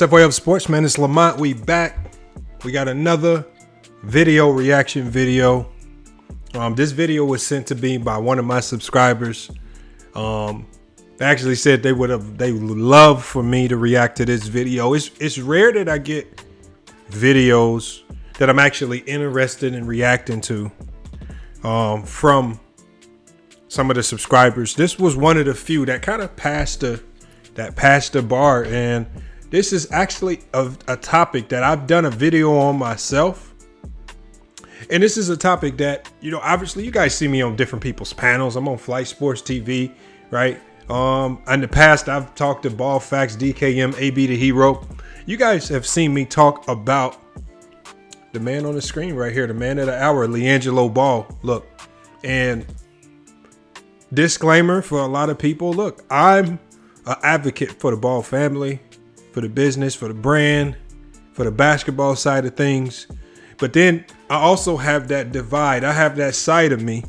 What's up, way up, sportsman? It's Lamont. We back. We got another video reaction video. This video was sent to me by one of my subscribers. They actually said they would love for me to react to this video. It's rare that I get videos that I'm actually interested in reacting to from some of the subscribers. This was one of the few that kind of passed the bar, and this is actually a topic that I've done a video on myself. And this is a topic that, obviously you guys see me on different people's panels. I'm on Flight Sports TV, right? In the past, I've talked to Ball Facts, DKM, AB the Hero. You guys have seen me talk about the man on the screen right here, the man of the hour, Liangelo Ball. Look, and disclaimer for a lot of people, look, I'm an advocate for the Ball family, for the business, for the brand, for the basketball side of things. But then I also have that divide. I have that side of me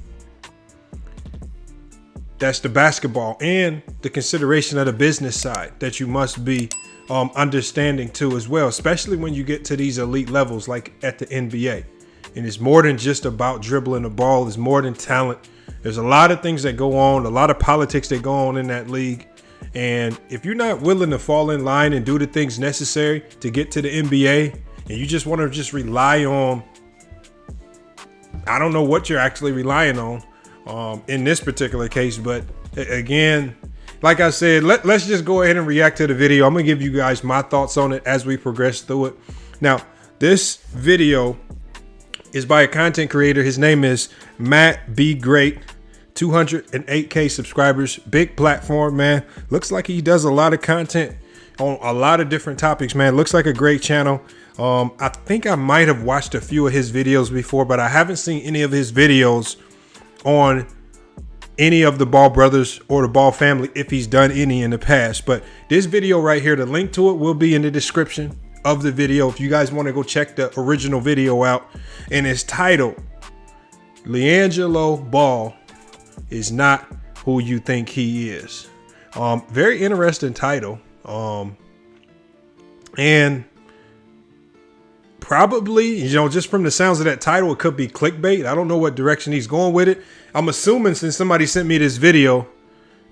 that's the basketball and the consideration of the business side that you must be understanding too as well, especially when you get to these elite levels like at the NBA. And it's more than just about dribbling the ball. It's more than talent. There's a lot of things that go on, a lot of politics that go on in that league. And if you're not willing to fall in line and do the things necessary to get to the NBA, and you just want to just rely on, I don't know what you're actually relying on in this particular case. But again, like I said, let's just go ahead and react to the video. I'm going to give you guys my thoughts on it as we progress through it. Now, this video is by a content creator. His name is MattbeGreat. 208K subscribers, big platform, man. Looks like he does a lot of content on a lot of different topics, man. Looks like a great channel. I think I might have watched a few of his videos before, but I haven't seen any of his videos on any of the Ball brothers or the Ball family, if he's done any in the past. But this video right here, the link to it will be in the description of the video if you guys want to go check the original video out. And it's titled Liangelo Ball is not who you think he is. Very interesting title. And probably, just from the sounds of that title, it could be clickbait. I don't know what direction he's going with it. I'm assuming since somebody sent me this video,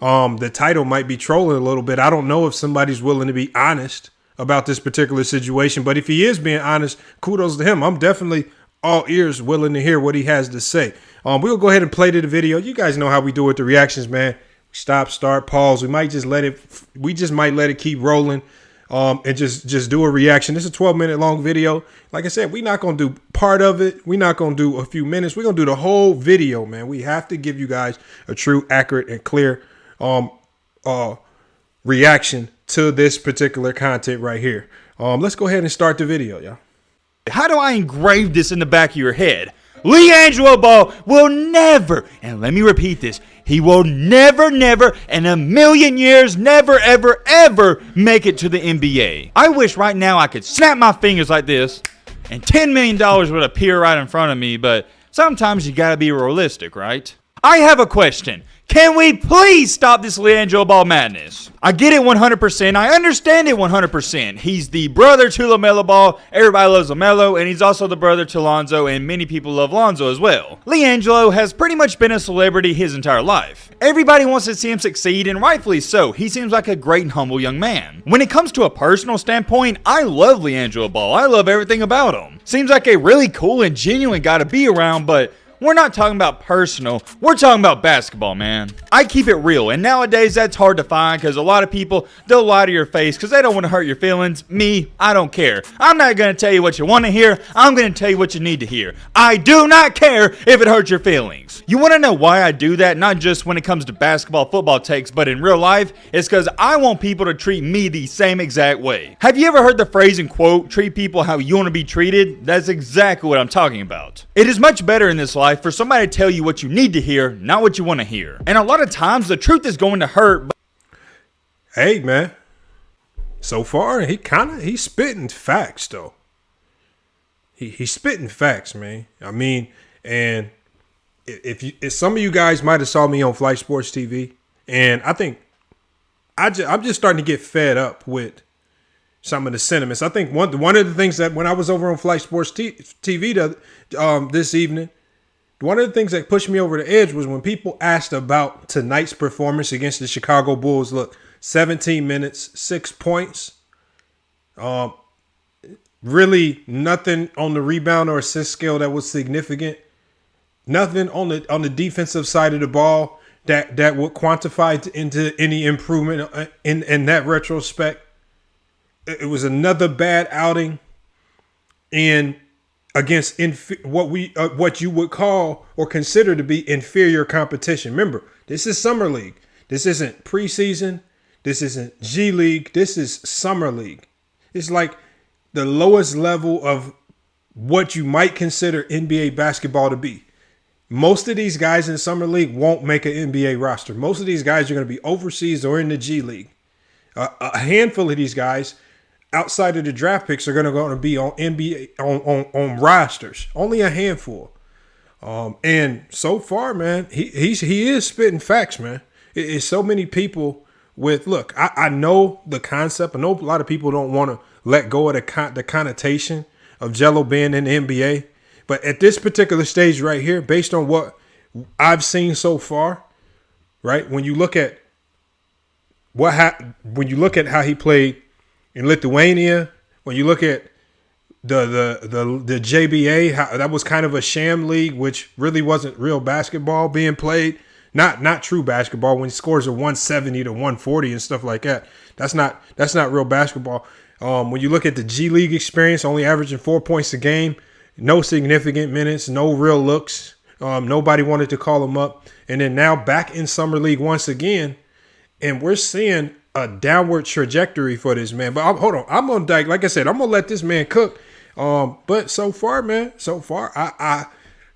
the title might be trolling a little bit. I don't know if somebody's willing to be honest about this particular situation, but if he is being honest, kudos to him. I'm definitely all ears, willing to hear what he has to say. We'll go ahead and play to the video. You guys know how we do with the reactions, man. Stop, start, pause. We might just let it keep rolling and just do a reaction. This is a 12-minute long video. Like I said, we're not going to do part of it. We're not going to do a few minutes. We're going to do the whole video, man. We have to give you guys a true, accurate, and clear reaction to this particular content right here. Let's go ahead and start the video, y'all. How do I engrave this in the back of your head? Liangelo Ball will never, and let me repeat this, he will never in a million years, never, ever make it to the NBA. I wish right now I could snap my fingers like this and $10 million would appear right in front of me, but sometimes you gotta be realistic, right? I have a question. Can we please stop this Liangelo Ball madness? I get it 100%. I understand it 100%. He's the brother to LaMelo Ball. Everybody loves LaMelo, and he's also the brother to Lonzo, and many people love Lonzo as well. Liangelo has pretty much been a celebrity his entire life. Everybody wants to see him succeed, and rightfully so. He seems like a great and humble young man. When it comes to a personal standpoint, I love Liangelo Ball. I love everything about him. Seems like a really cool and genuine guy to be around, but we're not talking about personal, we're talking about basketball, man. I keep it real, and nowadays that's hard to find because a lot of people, they'll lie to your face because they don't want to hurt your feelings. Me, I don't care. I'm not going to tell you what you want to hear. I'm going to tell you what you need to hear. I do not care if it hurts your feelings. You want to know why I do that? Not just when it comes to basketball, football takes, but in real life, it's because I want people to treat me the same exact way. Have you ever heard the phrase and quote, treat people how you want to be treated? That's exactly what I'm talking about. It is much better in this life for somebody to tell you what you need to hear, not what you want to hear. And a lot of times the truth is going to hurt. But hey, man. So far, he's spitting facts, though. He's spitting facts, man. I mean, and if some of you guys might have saw me on Flight Sports TV, and I think I'm just starting to get fed up with some of the sentiments. I think one of the things that when I was over on Flight Sports TV this evening, one of the things that pushed me over the edge was when people asked about tonight's performance against the Chicago Bulls. Look, 17 minutes, 6 points. Really nothing on the rebound or assist scale that was significant. Nothing on the defensive side of the ball that would quantify into any improvement in that retrospect. It was another bad outing against what you would call or consider to be inferior competition. Remember, this is Summer League. This isn't preseason. This isn't G League. This is Summer League. It's like the lowest level of what you might consider NBA basketball to be. Most of these guys in Summer League won't make an NBA roster. Most of these guys are going to be overseas or in the G League. A handful of these guys outside of the draft picks are going to be on NBA on rosters. Only a handful. And so far, man, he is spitting facts, man. It's so many people with, look, I know the concept. I know a lot of people don't want to let go of the connotation of Jello being in the NBA. But at this particular stage right here, based on what I've seen so far, right, when you look at how he played in Lithuania, when you look at the JBA, how that was kind of a sham league, which really wasn't real basketball being played. Not true basketball when he scores a 170 to 140 and stuff like that. That's not real basketball. When you look at the G League experience, only averaging 4 points a game, no significant minutes, no real looks. Nobody wanted to call him up. And then now back in Summer League once again, and we're seeing a downward trajectory for this man. But hold on, I'm gonna like I said, I'm gonna let this man cook. But so far, man, I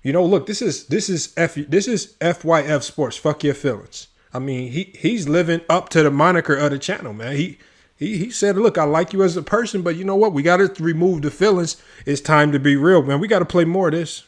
look, this is FYF Sports. Fuck your feelings. I mean, he's living up to the moniker of the channel, man. He said, look, I like you as a person, but you know what? We got to remove the feelings. It's time to be real, man. We got to play more of this.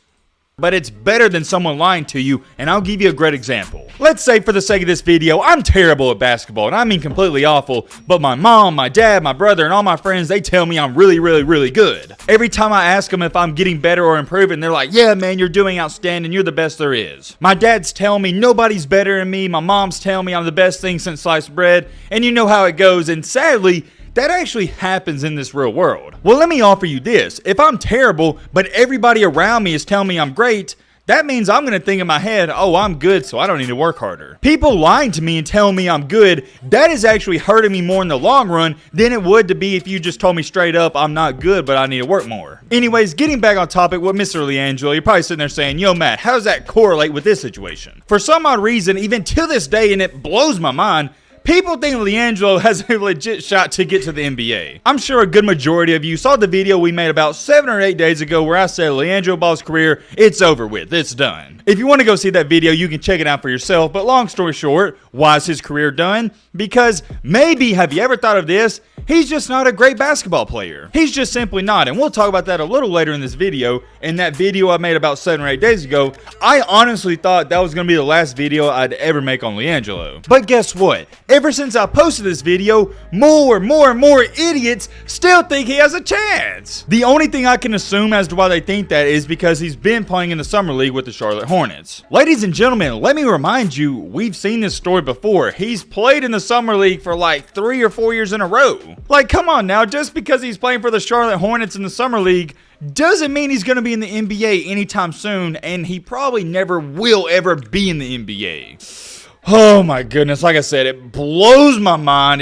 But it's better than someone lying to you, and I'll give you a great example. Let's say for the sake of this video, I'm terrible at basketball, and I mean completely awful, but my mom, my dad, my brother, and all my friends, they tell me I'm really, really, really good. Every time I ask them if I'm getting better or improving, they're like, yeah, man, you're doing outstanding, you're the best there is. My dad's telling me nobody's better than me, my mom's telling me I'm the best thing since sliced bread, and you know how it goes, and sadly, that actually happens in this real world. Well, let me offer you this. If I'm terrible, but everybody around me is telling me I'm great, that means I'm going to think in my head, oh, I'm good, so I don't need to work harder. People lying to me and telling me I'm good, that is actually hurting me more in the long run than it would to be if you just told me straight up I'm not good, but I need to work more. Anyways, getting back on topic with Mr. Liangelo, you're probably sitting there saying, yo, Matt, how does that correlate with this situation? For some odd reason, even to this day, and it blows my mind, people think Liangelo has a legit shot to get to the NBA. I'm sure a good majority of you saw the video we made about 7 or 8 days ago where I said Liangelo Ball's career, it's over with, it's done. If you want to go see that video, you can check it out for yourself, but long story short, why is his career done? Because maybe, have you ever thought of this? He's just not a great basketball player. He's just simply not, and we'll talk about that a little later in this video. In that video I made about 7 or 8 days ago, I honestly thought that was going to be the last video I'd ever make on Liangelo. But guess what? Ever since I posted this video, more idiots still think he has a chance. The only thing I can assume as to why they think that is because he's been playing in the Summer League with the Charlotte Hornets. Ladies and gentlemen, let me remind you, we've seen this story before. He's played in the Summer League for like 3 or 4 years in a row. Like, come on now, just because he's playing for the Charlotte Hornets in the Summer League doesn't mean he's going to be in the NBA anytime soon, and he probably never will ever be in the NBA. Oh my goodness, like I said, it blows my mind.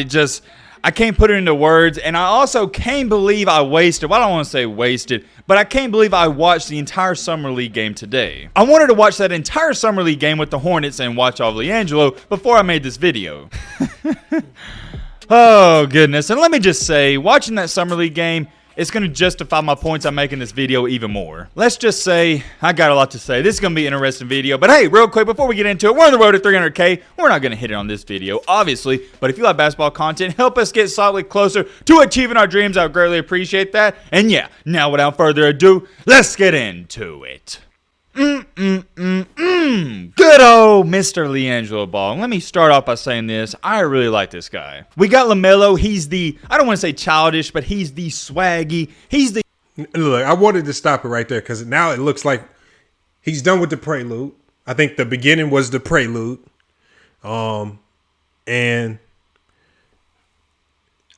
I can't put it into words, and I also can't believe I wasted, well, I don't want to say wasted, but I can't believe I watched the entire Summer League game today. I wanted to watch that entire Summer League game with the Hornets and watch all of Liangelo before I made this video. Oh goodness, and let me just say, watching that Summer League game, it's going to justify my points I'm making this video even more. Let's just say, I got a lot to say. This is going to be an interesting video. But hey, real quick, before we get into it, we're on the road to 300K. We're not going to hit it on this video, obviously. But if you like basketball content, help us get solidly closer to achieving our dreams. I would greatly appreciate that. And yeah, now without further ado, let's get into it. Good old Mr. Liangelo Ball. And let me start off by saying this. I really like this guy. We got LaMelo. He's the, I don't want to say childish, but he's the swaggy. He's the... Look, I wanted to stop it right there because now it looks like he's done with the prelude. I think the beginning was the prelude. And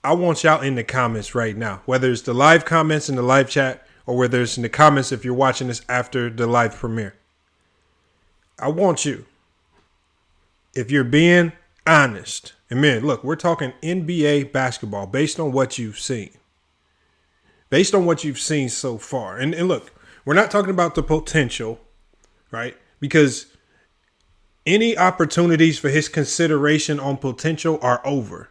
I want y'all in the comments right now, whether it's the live comments in the live chat or whether it's in the comments if you're watching this after the live premiere. I want you, if you're being honest, and man, look, we're talking NBA basketball based on what you've seen. Based on what you've seen so far. And look, we're not talking about the potential, right? Because any opportunities for his consideration on potential are over.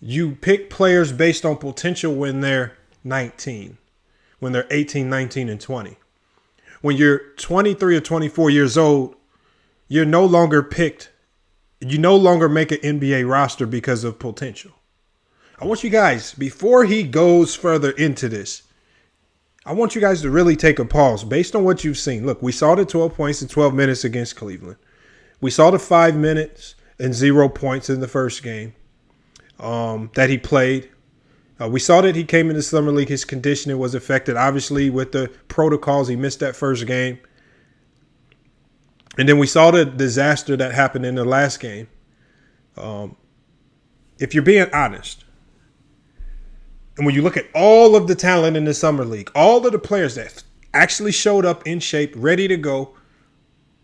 You pick players based on potential when they're 19, when they're 18, 19, and 20. When you're 23 or 24 years old, you're no longer picked. You no longer make an NBA roster because of potential. I want you guys, before he goes further into this, I want you guys to really take a pause based on what you've seen. Look, we saw the 12 points in 12 minutes against Cleveland. We saw the 5 minutes and 0 points in the first game that he played. We saw that he came into Summer League. His conditioning was affected, obviously, with the protocols. He missed that first game. And then we saw the disaster that happened in the last game. If you're being honest, and when you look at all of the talent in the Summer League, all of the players that actually showed up in shape, ready to go,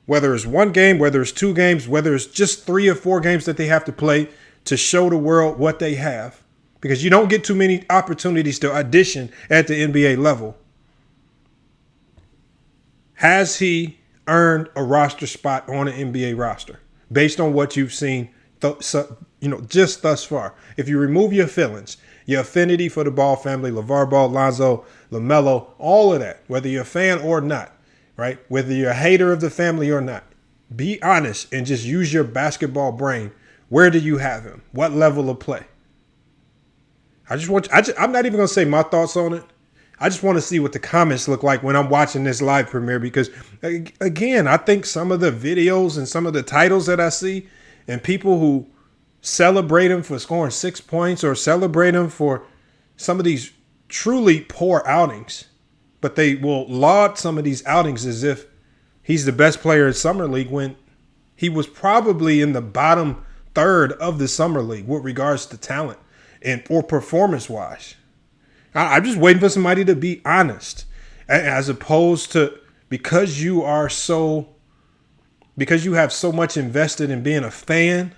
whether it's one game, whether it's 2 games, whether it's just 3 or 4 games that they have to play to show the world what they have, because you don't get too many opportunities to audition at the NBA level. Has he earned a roster spot on an NBA roster based on what you've seen, just thus far? If you remove your feelings, your affinity for the Ball family, LeVar Ball, Lonzo, LaMelo, all of that, whether you're a fan or not, right? Whether you're a hater of the family or not, be honest and just use your basketball brain. Where do you have him? What level of play? I'm not even going to say my thoughts on it. I just want to see what the comments look like when I'm watching this live premiere, because, again, I think some of the videos and some of the titles that I see and people who celebrate him for scoring 6 points or celebrate him for some of these truly poor outings, but they will laud some of these outings as if he's the best player in Summer League when he was probably in the bottom third of the Summer League with regards to talent and or performance-wise. I'm just waiting for somebody to be honest, as opposed to because you have so much invested in being a fan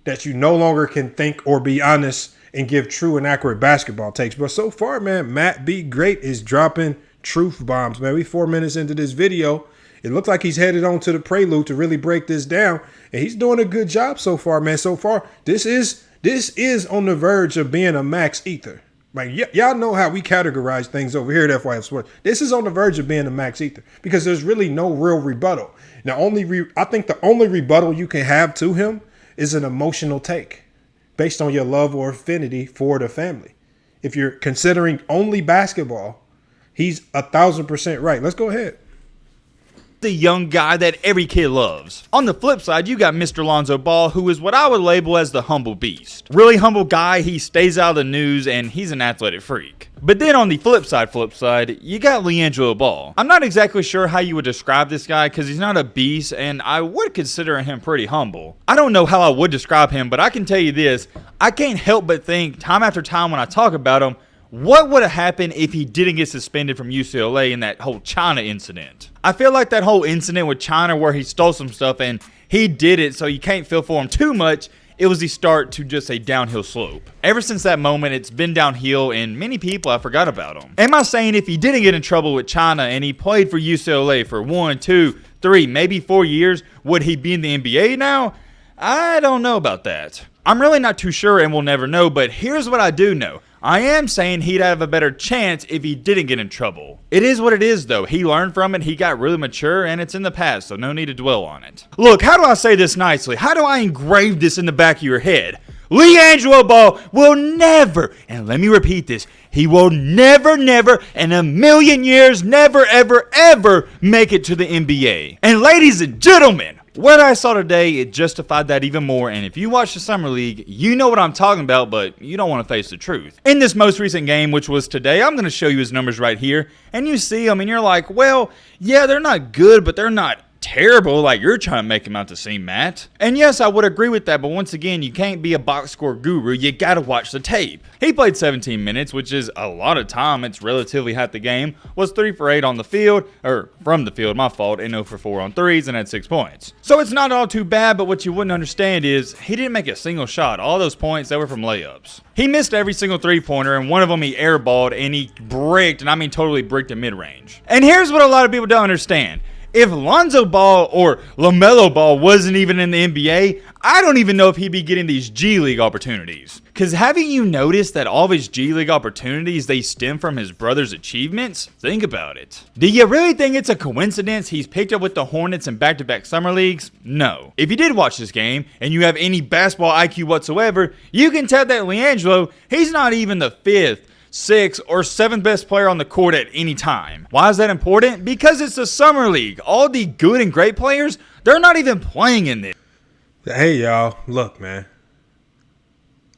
that you no longer can think or be honest and give true and accurate basketball takes. But so far, man, MattbeGreat is dropping truth bombs, man. We 4 minutes into this video. It looks like he's headed on to the prelude to really break this down. And he's doing a good job so far, man. So far, this is on the verge of being a max ether. Like, y'all know how we categorize things over here at FYF Sports. This is on the verge of being a max ether because there's really no real rebuttal. Now, I think the only rebuttal you can have to him is an emotional take based on your love or affinity for the family. If you're considering only basketball, he's 1,000% right. Let's go ahead. The young guy that every kid loves. On the flip side, you got Mr. Lonzo Ball, who is what I would label as the humble beast. Really humble guy, he stays out of the news, and he's an athletic freak. But then on the flip side, you got Liangelo Ball. I'm not exactly sure how you would describe this guy because he's not a beast, and I would consider him pretty humble. I don't know how I would describe him, but I can tell you this. I can't help but think time after time when I talk about him, what would have happened if he didn't get suspended from UCLA in that whole China incident? I feel like that whole incident with China where he stole some stuff and he did it, so you can't feel for him too much. It was the start to just a downhill slope. Ever since that moment, it's been downhill, and many people have forgot about him. Am I saying if he didn't get in trouble with China and he played for UCLA for 1, 2, 3, maybe 4 years, would he be in the NBA now? I don't know about that. I'm really not too sure and we'll never know, but here's what I do know. I am saying he'd have a better chance if he didn't get in trouble. It is what it is, though. He learned from it, he got really mature, and it's in the past, so no need to dwell on it. Look, how do I say this nicely? How do I engrave this in the back of your head? Liangelo Ball will never, and let me repeat this, he will never, never, in a million years, never, ever, ever make it to the NBA. And ladies and gentlemen, what I saw today, it justified that even more. And if you watch the Summer League, you know what I'm talking about, but you don't want to face the truth. In this most recent game, which was today, I'm going to show you his numbers right here. And you see them, and you're like, well, yeah, they're not good, but they're not terrible like you're trying to make him out to seem, Matt. And yes, I would agree with that, but once again, you can't be a box score guru. You gotta watch the tape. He played 17 minutes, which is a lot of time. It's relatively half the game. Was 3 for 8 on the field, or from the field, my fault, and 0 for 4 on threes, and had 6 points. So it's not all too bad, but what you wouldn't understand is he didn't make a single shot. All those points, they were from layups. He missed every single three-pointer, and one of them he airballed, and he bricked, and I mean totally bricked a mid-range. And here's what a lot of people don't understand. If Lonzo Ball or LaMelo Ball wasn't even in the NBA, I don't even know if he'd be getting these G League opportunities. Because haven't you noticed that all of his G League opportunities, they stem from his brother's achievements? Think about it. Do you really think it's a coincidence he's picked up with the Hornets in back-to-back summer leagues? No. If you did watch this game, and you have any basketball IQ whatsoever, you can tell that Liangelo, he's not even the 5th, 6th, or 7th best player on the court at any time. Why is that important? Because it's the summer league. All the good and great players, they're not even playing in this. Hey, y'all. Look, man.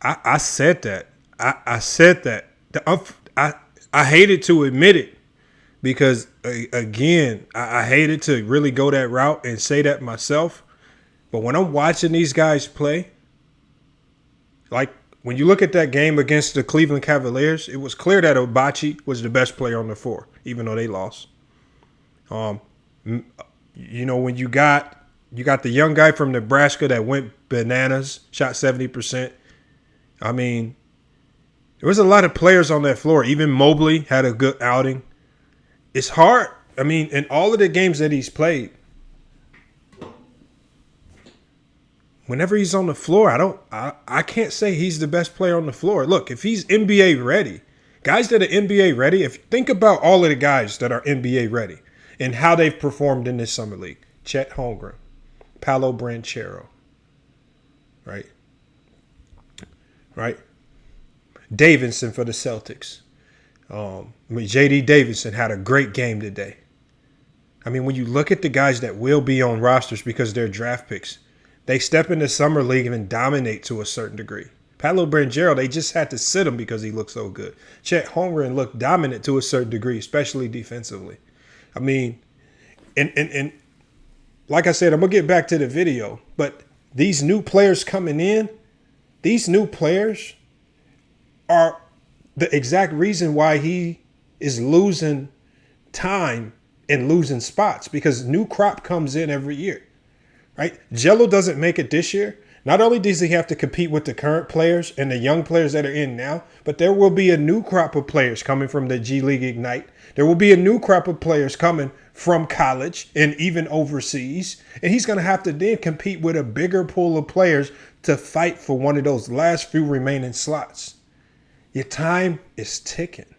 I said that. I said that. I hated to admit it because, again, I hated to really go that route and say that myself. But when I'm watching these guys play, like, when you look at that game against the Cleveland Cavaliers, it was clear that Obachi was the best player on the floor, even though they lost. You know, when you got the young guy from Nebraska that went bananas, shot 70%. I mean, there was a lot of players on that floor. Even Mobley had a good outing. It's hard. I mean, in all of the games that he's played, whenever he's on the floor, I can't say he's the best player on the floor. Look, if he's NBA ready, guys that are NBA ready, if you think about all of the guys that are NBA ready and how they've performed in this summer league, Chet Holmgren, Paolo Banchero, right? Davidson for the Celtics. J.D. Davidson had a great game today. I mean, when you look at the guys that will be on rosters because they're draft picks, they step in the summer league and dominate to a certain degree. Paolo Banchero, they just had to sit him because he looked so good. Chet Holmgren looked dominant to a certain degree, especially defensively. I mean, and like I said, I'm going to get back to the video, but these new players coming in, these new players are the exact reason why he is losing time and losing spots, because new crop comes in every year. Right? Jello doesn't make it this year. Not only does he have to compete with the current players and the young players that are in now, but there will be a new crop of players coming from the G League Ignite. There will be a new crop of players coming from college and even overseas. And he's going to have to then compete with a bigger pool of players to fight for one of those last few remaining slots. Your time is ticking.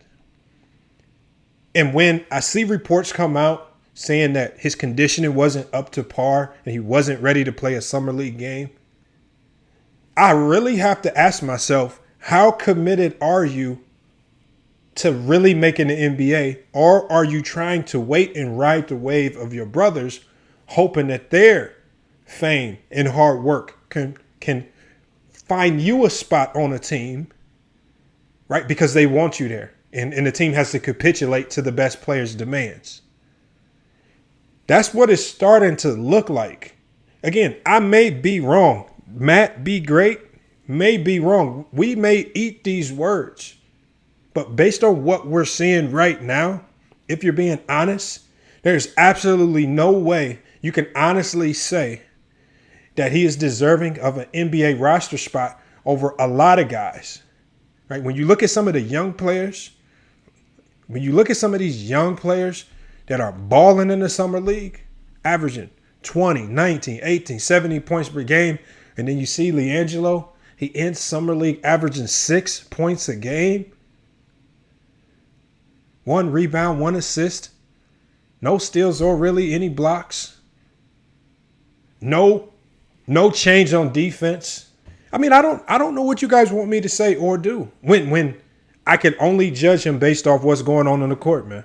And when I see reports come out saying that his conditioning wasn't up to par and he wasn't ready to play a summer league game, I really have to ask myself, how committed are you to really making the NBA? Or are you trying to wait and ride the wave of your brothers, hoping that their fame and hard work can find you a spot on a team, right? Because they want you there. And the team has to capitulate to the best player's demands. That's what it's starting to look like. Again, I may be wrong. MattbeGreat may be wrong. We may eat these words. But based on what we're seeing right now, if you're being honest, there's absolutely no way you can honestly say that he is deserving of an NBA roster spot over a lot of guys. Right? When you look at some of the young players, when you look at some of these young players that are balling in the summer league, averaging 20, 19, 18, 70 points per game, and then you see Liangelo, he ends summer league averaging 6 points a game, 1 rebound, 1 assist, no steals or really any blocks, no change on defense. I mean, I don't know what you guys want me to say or do when I can only judge him based off what's going on the court, man.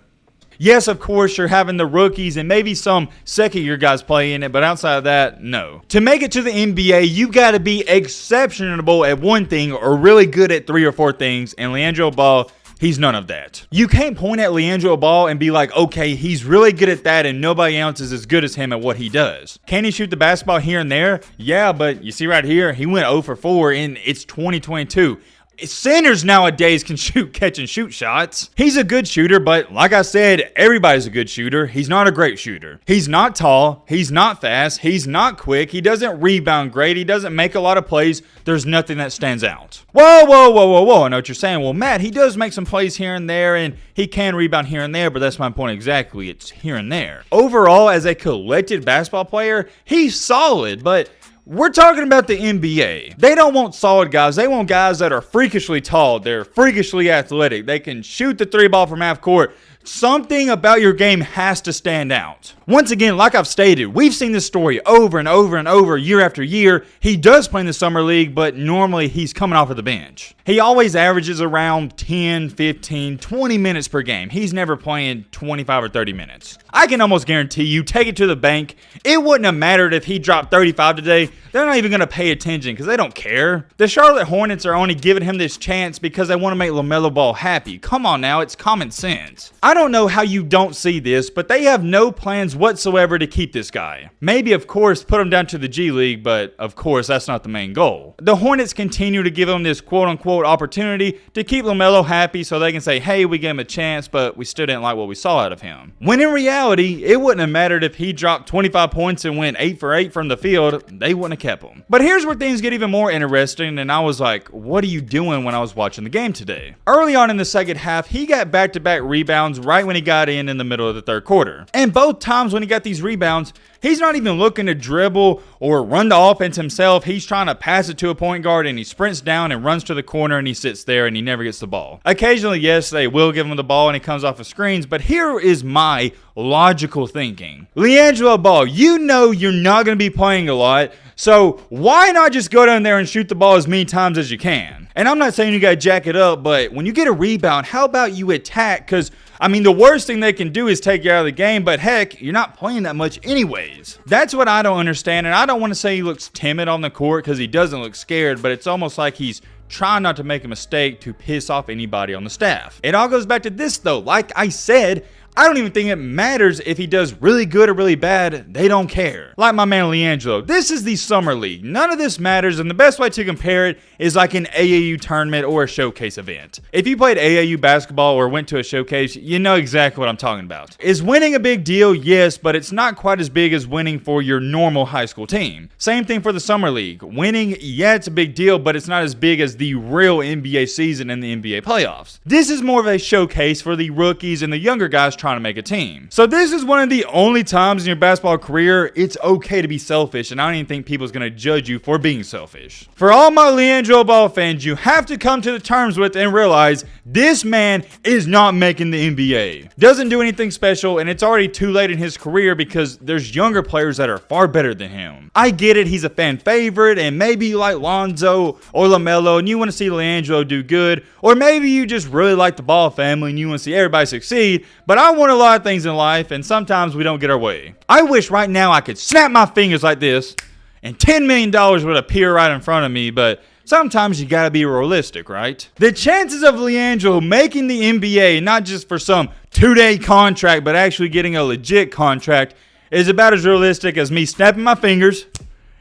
Yes, of course, you're having the rookies and maybe some second-year guys play in it, but outside of that, no. To make it to the NBA, you got to be exceptional at one thing or really good at 3 or 4 things, and Liangelo Ball, he's none of that. You can't point at Liangelo Ball and be like, okay, he's really good at that and nobody else is as good as him at what he does. Can he shoot the basketball here and there? Yeah, but you see right here, he went 0 for 4 and it's 2022. Centers nowadays can catch and shoot shots. He's a good shooter, but like I said, everybody's a good shooter. He's not a great shooter. He's not tall. He's not fast. He's not quick. He doesn't rebound great. He doesn't make a lot of plays. There's nothing that stands out. Whoa. I know what you're saying. Well, Matt, he does make some plays here and there, and he can rebound here and there, but that's my point exactly. It's here and there. Overall, as a collected basketball player, he's solid, but we're talking about the NBA. They don't want solid guys. They want guys that are freakishly tall. They're freakishly athletic. They can shoot the 3 ball from half court. Something about your game has to stand out. Once again, like I've stated, we've seen this story over and over and over, year after year. He does play in the summer league, but normally he's coming off of the bench. He always averages around 10, 15, 20 minutes per game. He's never playing 25 or 30 minutes. I can almost guarantee you, take it to the bank, it wouldn't have mattered if he dropped 35 today. They're not even going to pay attention because they don't care. The Charlotte Hornets are only giving him this chance because they want to make LaMelo Ball happy. Come on now, it's common sense. I don't know how you don't see this, but they have no plans whatsoever to keep this guy. Maybe, of course, put him down to the G League, but of course, that's not the main goal. The Hornets continue to give him this quote-unquote opportunity to keep LaMelo happy so they can say, hey, we gave him a chance, but we still didn't like what we saw out of him. When in reality, it wouldn't have mattered if he dropped 25 points and went 8 for 8 from the field. They wouldn't have kept him. But here's where things get even more interesting, and I was like, what are you doing when I was watching the game today? Early on in the second half, he got back-to-back rebounds right when he got in the middle of the third quarter. And both times when he got these rebounds, he's not even looking to dribble or run the offense himself. He's trying to pass it to a point guard, and he sprints down and runs to the corner, and he sits there, and he never gets the ball. Occasionally, yes, they will give him the ball, and he comes off of screens, but here is my logical thinking. Liangelo Ball, you know you're not going to be playing a lot, so why not just go down there and shoot the ball as many times as you can? And I'm not saying you got to jack it up, but when you get a rebound, how about you attack? Because I mean, the worst thing they can do is take you out of the game, but heck, you're not playing that much anyways. That's what I don't understand, and I don't want to say he looks timid on the court because he doesn't look scared, but it's almost like he's trying not to make a mistake to piss off anybody on the staff. It all goes back to this though. Like I said, I don't even think it matters if he does really good or really bad. They don't care. Like my man Liangelo, this is the summer league. None of this matters, and the best way to compare it is like an AAU tournament or a showcase event. If you played AAU basketball or went to a showcase, you know exactly what I'm talking about. Is winning a big deal? Yes, but it's not quite as big as winning for your normal high school team. Same thing for the summer league. Winning, yeah, it's a big deal, but it's not as big as the real NBA season and the NBA playoffs. This is more of a showcase for the rookies and the younger guys trying to make a team. So this is one of the only times in your basketball career it's okay to be selfish, and I don't even think people's going to judge you for being selfish. For all my Liangelo Ball fans, you have to come to the terms with and realize this man is not making the NBA. Doesn't do anything special, and it's already too late in his career because there's younger players that are far better than him. I get it, he's a fan favorite, and maybe you like Lonzo or LaMelo and you want to see Liangelo do good, or maybe you just really like the Ball family and you want to see everybody succeed, but I want a lot of things in life, and sometimes we don't get our way. I wish right now I could snap my fingers like this and $10 million would appear right in front of me, but sometimes you gotta be realistic, right? The chances of Liangelo making the NBA, not just for some 2-day contract, but actually getting a legit contract, is about as realistic as me snapping my fingers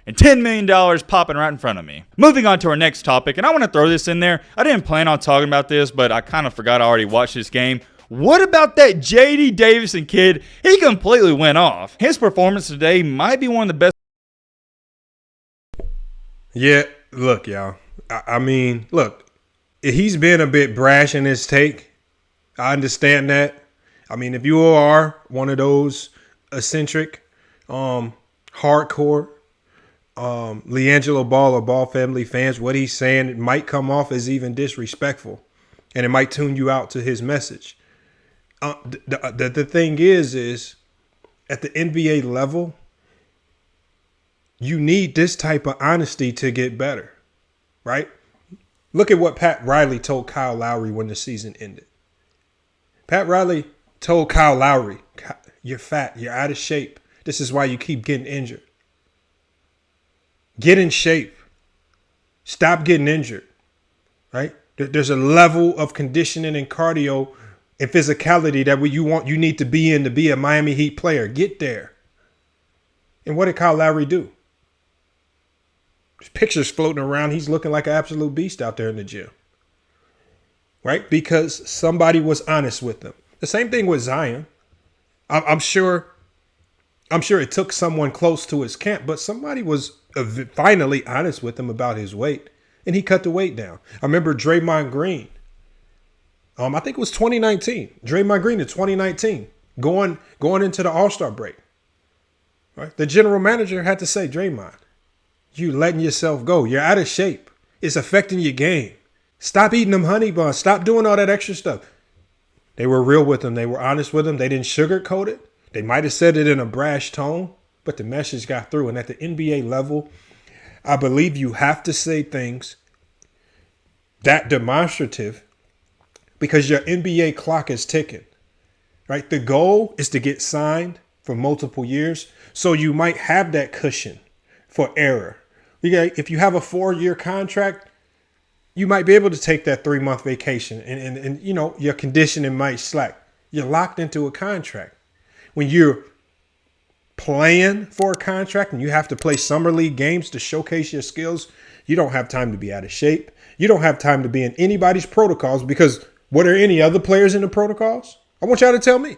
and $10 million popping right in front of me. Moving on to our next topic, and I want to throw this in there. I didn't plan on talking about this, but I kind of forgot I already watched this game. What about that J.D. Davison kid? He completely went off. His performance today might be one of the best. Yeah, look, y'all. I mean, look, he's been a bit brash in his take. I understand that. I mean, if you are one of those eccentric, hardcore Liangelo Ball or Ball family fans, what he's saying, it might come off as even disrespectful, and it might tune you out to his message. The thing is at the NBA level, you need this type of honesty to get better. right? Look at what Pat Riley told Kyle Lowry when the season ended. Pat Riley told Kyle Lowry, you're fat, you're out of shape. This is why you keep getting injured. Get in shape. Stop getting injured, right? There's a level of conditioning and cardio and physicality that you need to be in to be a Miami Heat player. Get there. And what did Kyle Lowry do? There's pictures floating around. He's looking like an absolute beast out there in the gym, right? Because somebody was honest with him. The same thing with Zion. I'm sure it took someone close to his camp, but somebody was finally honest with him about his weight, and he cut the weight down. I remember Draymond Green. I think it was 2019. Draymond Green in 2019, going into the All-Star break. Right? The general manager had to say, Draymond, you letting yourself go. You're out of shape. It's affecting your game. Stop eating them honey buns. Stop doing all that extra stuff. They were real with him. They were honest with him. They didn't sugarcoat it. They might have said it in a brash tone, but the message got through. And at the NBA level, I believe you have to say things that demonstrative because your NBA clock is ticking, right? The goal is to get signed for multiple years, so you might have that cushion for error. If you have a 4-year contract, you might be able to take that 3-month vacation and your conditioning might slack. You're locked into a contract. When you're playing for a contract and you have to play summer league games to showcase your skills, you don't have time to be out of shape. You don't have time to be in anybody's protocols because were there any other players in the protocols? I want y'all to tell me.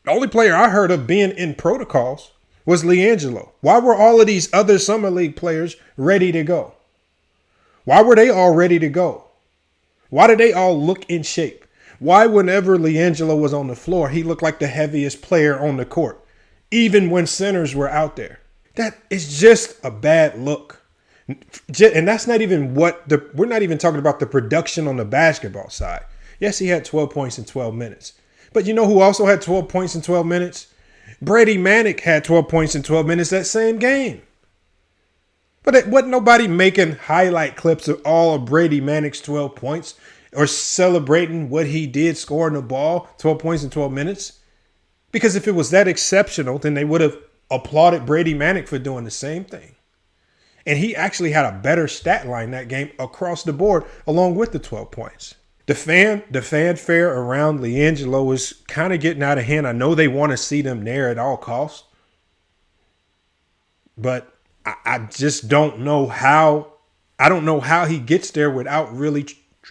The only player I heard of being in protocols was Liangelo. Why were all of these other summer league players ready to go? Why were they all ready to go? Why did they all look in shape? Why, whenever Liangelo was on the floor, he looked like the heaviest player on the court, even when centers were out there? That is just a bad look. And that's not even we're not even talking about the production on the basketball side. Yes, he had 12 points in 12 minutes. But you know who also had 12 points in 12 minutes? Brady Manick had 12 points in 12 minutes that same game. But it wasn't nobody making highlight clips of all of Brady Manick's 12 points or celebrating what he did scoring the ball, 12 points in 12 minutes. Because if it was that exceptional, then they would have applauded Brady Manick for doing the same thing. And he actually had a better stat line that game across the board along with the 12 points. The fanfare around Liangelo is kind of getting out of hand. I know they want to see them there at all costs. But I just don't know how. I don't know how he gets there without really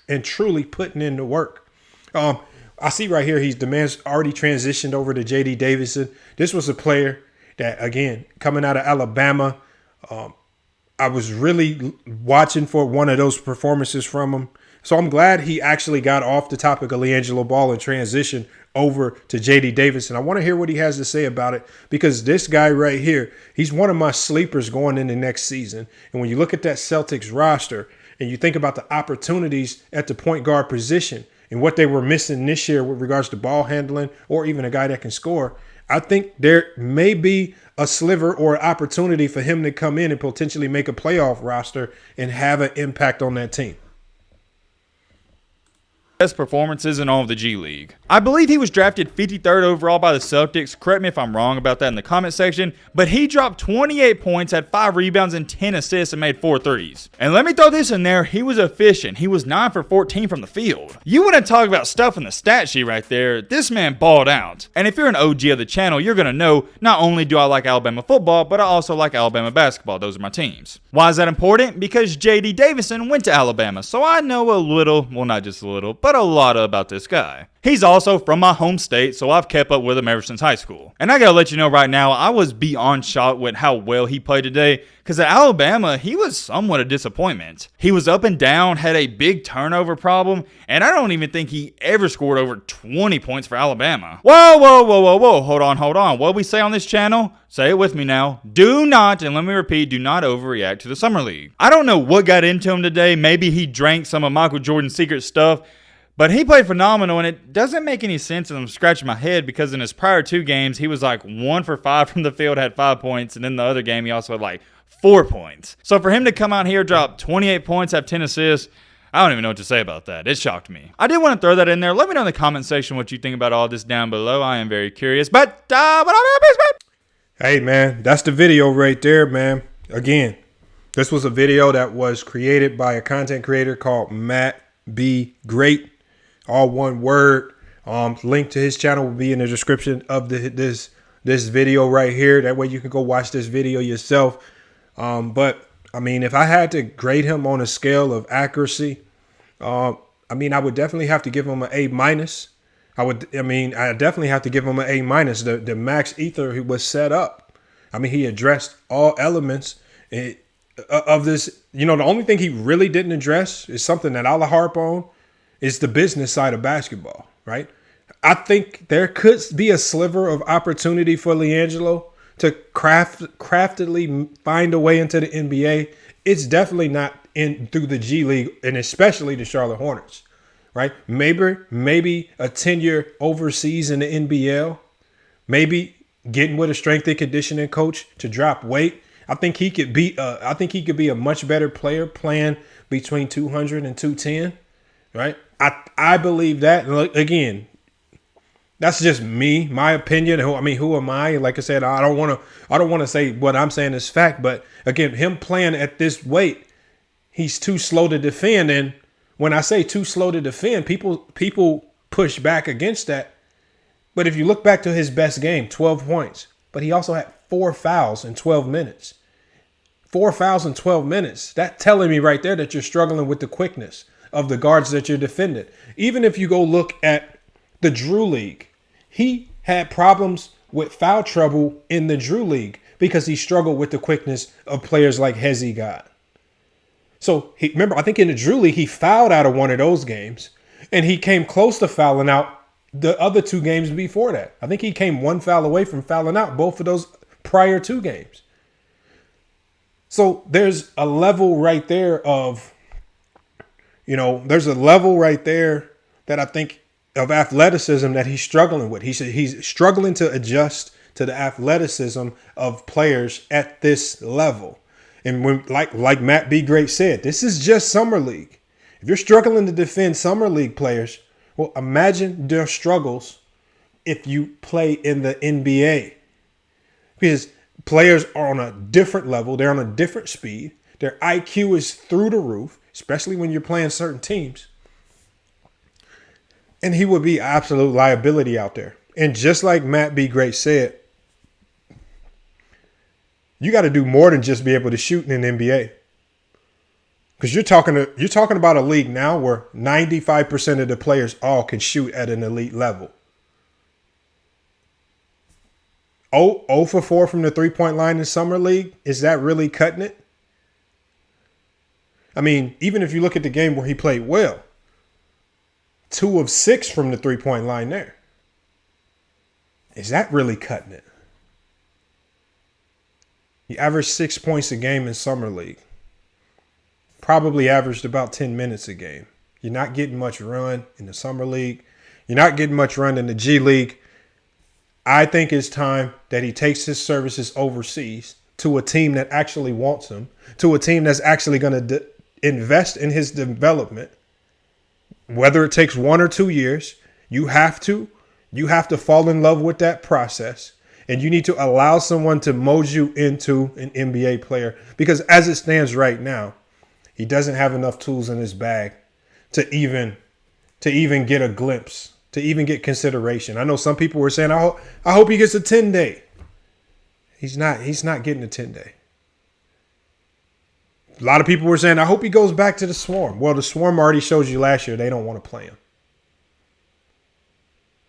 and truly putting in the work. I see right here the man's already transitioned over to J.D. Davison. This was a player that, again, coming out of Alabama, I was really watching for one of those performances from him. So I'm glad he actually got off the topic of Liangelo Ball and transitioned over to J.D. Davison. I want to hear what he has to say about it because this guy right here, he's one of my sleepers going into next season. And when you look at that Celtics roster and you think about the opportunities at the point guard position and what they were missing this year with regards to ball handling or even a guy that can score, I think there may be a sliver or an opportunity for him to come in and potentially make a playoff roster and have an impact on that team. Best performances in all of the G League. I believe he was drafted 53rd overall by the Celtics. Correct me if I'm wrong about that in the comment section, but he dropped 28 points, had 5 rebounds and 10 assists and made 4 threes. And let me throw this in there, he was efficient. He was 9 for 14 from the field. You want to talk about stuff in the stat sheet right there, this man balled out. And if you're an OG of the channel, you're going to know not only do I like Alabama football, but I also like Alabama basketball. Those are my teams. Why is that important? Because J.D. Davison went to Alabama, so I know a little, well not just a little, but a lot about this guy. He's also from my home state, so I've kept up with him ever since high school. And I gotta let you know right now, I was beyond shocked with how well he played today, because at Alabama, he was somewhat a disappointment. He was up and down, had a big turnover problem, and I don't even think he ever scored over 20 points for Alabama. Whoa, hold on. What we say on this channel? Say it with me now. Do not, and let me repeat, do not overreact to the Summer League. I don't know what got into him today. Maybe he drank some of Michael Jordan's secret stuff, but he played phenomenal, and it doesn't make any sense, and I'm scratching my head because in his prior 2 games, he was like 1 for 5 from the field, had 5 points, and then the other game, he also had like 4 points. So for him to come out here, drop 28 points, have 10 assists, I don't even know what to say about that. It shocked me. I did want to throw that in there. Let me know in the comment section what you think about all this down below. I am very curious. But, hey, man, that's the video right there, man. Again, this was a video that was created by a content creator called MattbeGreat. All one word. Link to his channel will be in the description of this video right here. That way you can go watch this video yourself. But I mean, if I had to grade him on a scale of accuracy, I would definitely have to give him an A-. I definitely have to give him an A-. The max ether was set up. I mean, he addressed all elements of this. You know, the only thing he really didn't address is something that I'll harp on is the business side of basketball, right? I think there could be a sliver of opportunity for Liangelo to craftily find a way into the NBA. It's definitely not in through the G League, and especially the Charlotte Hornets, right? Maybe a tenure overseas in the NBL, maybe getting with a strength and conditioning coach to drop weight. I think he could be a much better player playing between 200 and 210, right? I believe that. And again, that's just me, my opinion. Who am I? Like I said, I don't want to say what I'm saying is fact. But again, him playing at this weight, he's too slow to defend. And when I say too slow to defend, people push back against that. But if you look back to his best game, 12 points, but he also had 4 fouls in 12 minutes. 4 fouls in 12 minutes. That's telling me right there that you're struggling with the quickness of the guards that you're defending. Even if you go look at the Drew League, he had problems with foul trouble in the Drew League because he struggled with the quickness of players like Hezzy got. So remember, I think in the Drew League, he fouled out of one of those games, and he came close to fouling out the other 2 games before that. I think he came 1 foul away from fouling out both of those prior 2 games. So there's a level right there of, there's a level right there that I think of athleticism that he's struggling with. He's struggling to adjust to the athleticism of players at this level. And when, like MattbeGreat said, this is just summer league. If you're struggling to defend summer league players, well, imagine their struggles if you play in the NBA. Because players are on a different level. They're on a different speed. Their IQ is through the roof, especially when you're playing certain teams. And he would be absolute liability out there. And just like MattbeGreat said, you got to do more than just be able to shoot in an NBA. Because you're talking about a league now where 95% of the players all can shoot at an elite level. 0 for 4 from the three-point line in summer league, is that really cutting it? I mean, even if you look at the game where he played well, 2 of 6 from the three-point line there. Is that really cutting it? He averaged 6 points a game in summer league. Probably averaged about 10 minutes a game. You're not getting much run in the summer league. You're not getting much run in the G League. I think it's time that he takes his services overseas to a team that actually wants him, to a team that's actually going to invest in his development. Whether it takes 1 or 2 years, you have to fall in love with that process. And you need to allow someone to mold you into an NBA player. Because as it stands right now, he doesn't have enough tools in his bag to even get a glimpse, to even get consideration. I know some people were saying, I hope he gets a 10-day. He's not getting a 10-day. A lot of people were saying, I hope he goes back to the Swarm. Well, the Swarm already showed you last year they don't want to play him.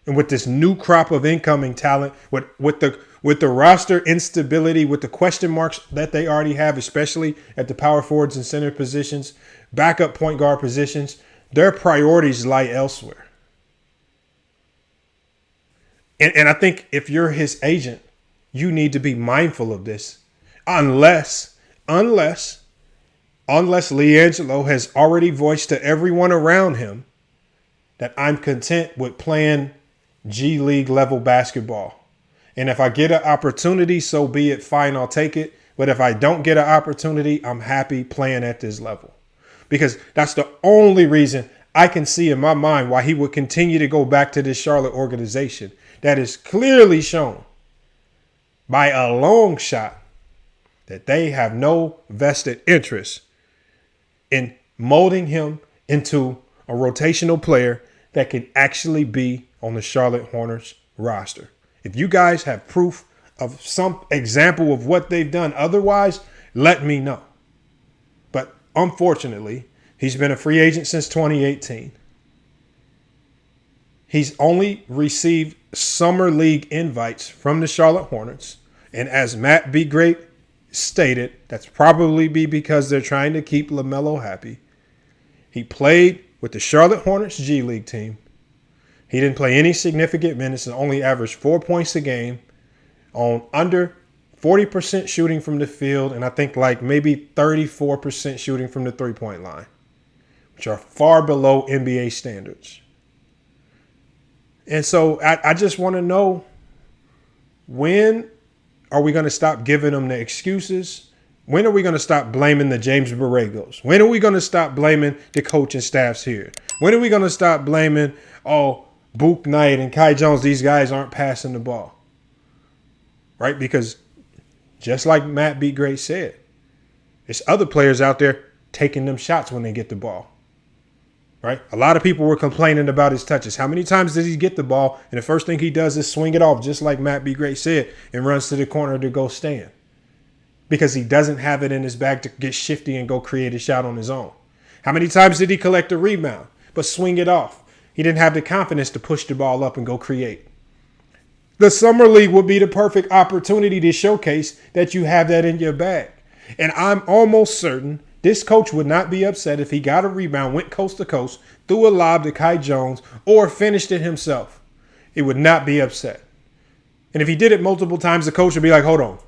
And with this new crop of incoming talent, with the roster instability, with the question marks that they already have, especially at the power forwards and center positions, backup point guard positions, their priorities lie elsewhere. And I think if you're his agent, you need to be mindful of this. Unless Liangelo has already voiced to everyone around him that I'm content with playing G League level basketball. And if I get an opportunity, so be it. Fine, I'll take it. But if I don't get an opportunity, I'm happy playing at this level. Because that's the only reason I can see in my mind why he would continue to go back to this Charlotte organization that is clearly shown by a long shot that they have no vested interest in molding him into a rotational player that can actually be on the Charlotte Hornets roster. If you guys have proof of some example of what they've done otherwise, let me know. But unfortunately, he's been a free agent since 2018. He's only received summer league invites from the Charlotte Hornets. And as MattbeGreat stated, that's probably because they're trying to keep LaMelo happy. He played with the Charlotte Hornets G League team. He didn't play any significant minutes and only averaged 4 points a game on under 40% shooting from the field, and I think like maybe 34% shooting from the three-point line, which are far below NBA standards. And so I just want to know, when are we going to stop giving them the excuses? When are we going to stop blaming the James Borregos? When are we going to stop blaming the coaching staffs here? When are we going to stop blaming, Book Knight and Kai Jones, these guys aren't passing the ball? Right? Because just like MattbeGreat said, there's other players out there taking them shots when they get the ball. Right? A lot of people were complaining about his touches. How many times does he get the ball and the first thing he does is swing it off, just like MattbeGreat said, and runs to the corner to go stand? Because he doesn't have it in his bag to get shifty and go create a shot on his own. How many times did he collect a rebound but swing it off? He didn't have the confidence to push the ball up and go create. The summer league would be the perfect opportunity to showcase that you have that in your bag. And I'm almost certain this coach would not be upset if he got a rebound, went coast to coast, threw a lob to Kai Jones, or finished it himself. It would not be upset. And if he did it multiple times, the coach would be like, hold on.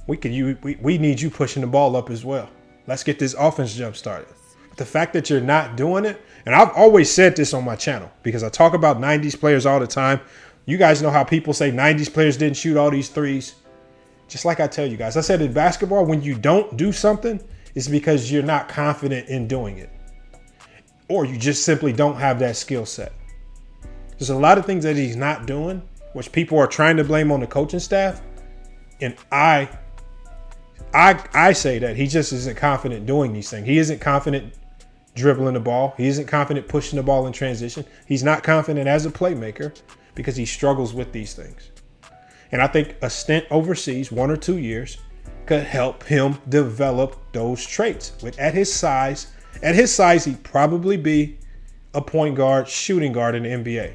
We need you pushing the ball up as well. Let's get this offense jump started. But the fact that you're not doing it, and I've always said this on my channel because I talk about 90s players all the time. You guys know how people say 90s players didn't shoot all these threes. Just like I tell you guys, I said in basketball, when you don't do something, it's because you're not confident in doing it. Or you just simply don't have that skill set. There's a lot of things that he's not doing, which people are trying to blame on the coaching staff. And I say that he just isn't confident doing these things. He isn't confident dribbling the ball. He isn't confident pushing the ball in transition. He's not confident as a playmaker because he struggles with these things. And I think a stint overseas, 1 or 2 years, could help him develop those traits. At his size, he'd probably be a point guard, shooting guard in the NBA.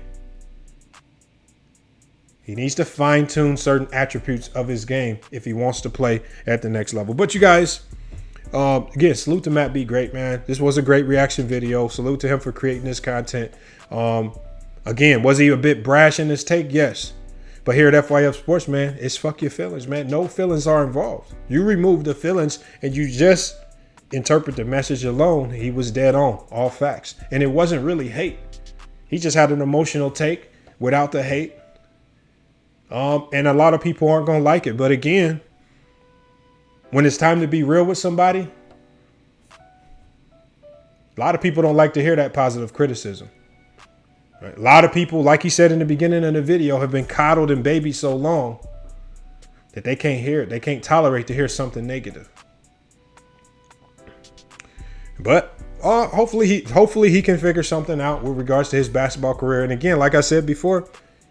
He needs to fine-tune certain attributes of his game if he wants to play at the next level. But you guys, again, salute to MattbeGreat, man. This was a great reaction video. Salute to him for creating this content. Again, was he a bit brash in his take? Yes. But here at FYF Sports, man, it's fuck your feelings, man. No feelings are involved. You remove the feelings and you just interpret the message alone. He was dead on, all facts. And it wasn't really hate. He just had an emotional take without the hate. And a lot of people aren't going to like it. But again, when it's time to be real with somebody, a lot of people don't like to hear that positive criticism. Right? A lot of people, like he said in the beginning of the video, have been coddled and babied so long that they can't hear it. They can't tolerate to hear something negative. But hopefully he can figure something out with regards to his basketball career. And again, like I said before,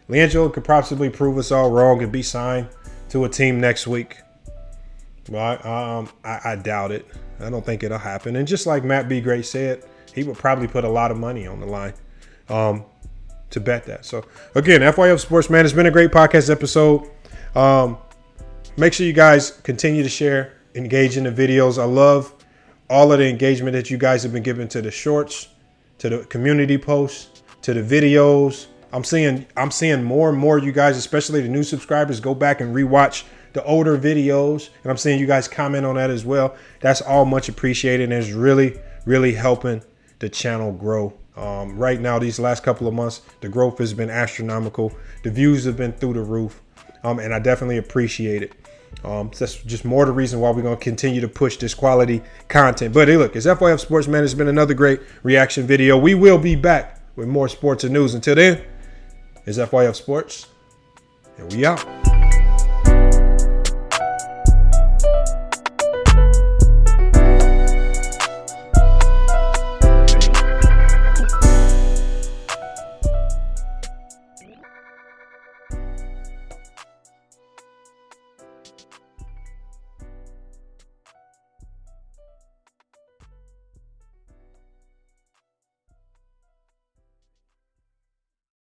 Liangelo could possibly prove us all wrong and be signed to a team next week. But I doubt it. I don't think it'll happen. And just like MattbeGreat said, he would probably put a lot of money on the line to bet that. So again, FYF Sports, man, it's been a great podcast episode. Make sure you guys continue to share, engage in the videos. I love all of the engagement that you guys have been giving to the shorts, to the community posts, to the videos. I'm seeing more and more you guys, especially the new subscribers, go back and rewatch the older videos. And I'm seeing you guys comment on that as well. That's all much appreciated. And it's really, really helping the channel grow. Right now, these last couple of months, the growth has been astronomical. The views have been through the roof. And I definitely appreciate it. That's just more the reason why we're going to continue to push this quality content. But hey, look, it's FYF Sports, man. It's been another great reaction video. We will be back with more sports and news. Until then, it's FYF Sports, and we out.